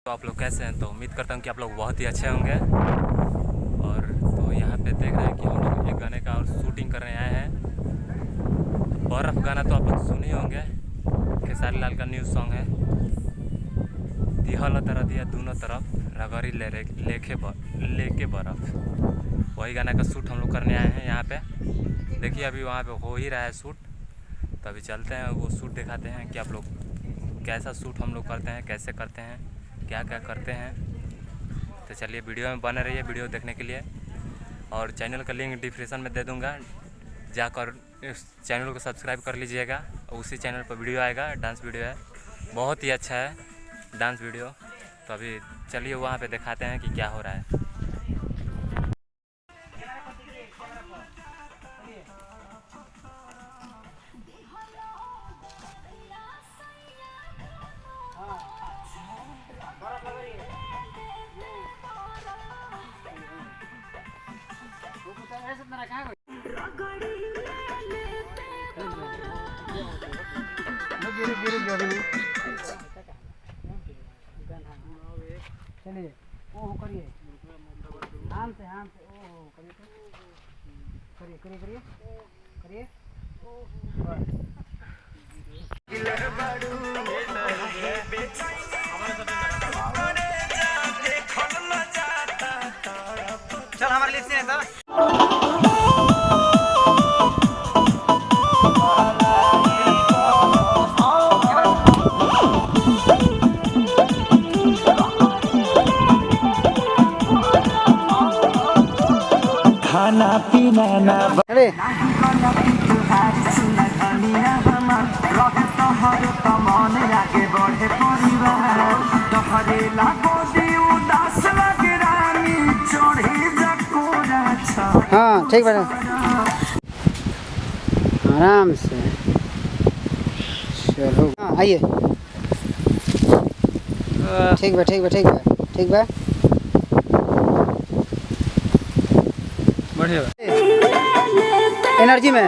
तो आप लोग कैसे हैं? तो उम्मीद करता हूँ कि आप लोग बहुत ही अच्छे होंगे। और तो यहाँ पे देख रहे हैं कि हम लोग एक गाने का और शूटिंग करने आए हैं। बर्फ़ गाना तो आप लोग सुने होंगे, खेसारी लाल का न्यू सॉन्ग है। दिहल तरह दिया दोनों तरफ रगड़ी लेके बर्फ़, वही गाना का शूट हम लोग करने आए हैं यहाँ पे। देखिए अभी वहाँ पे हो ही रहा है शूट, तो अभी चलते हैं वो शूट दिखाते हैं कि आप लोग कैसा शूट हम लोग करते हैं, कैसे करते हैं, क्या क्या करते हैं। तो चलिए वीडियो में बने रहिए वीडियो देखने के लिए। और चैनल का लिंक डिस्क्रिप्शन में दे दूंगा, जाकर इस चैनल को सब्सक्राइब कर लीजिएगा। उसी चैनल पर वीडियो आएगा, डांस वीडियो है, बहुत ही अच्छा है डांस वीडियो। तो अभी चलिए वहाँ पे दिखाते हैं कि क्या हो रहा है। चलिए ओहो करिए, हाथ से ओहो करिए, करिए करिए करिए करिए चल हमारे लिप्स नहीं था। खाना पीना ना अरे हाँ ठीक है, आराम से चलो। हाँ आइए, ठीक बा ठीक बा ठीक बा ठीक बा, बढ़िया एनर्जी में।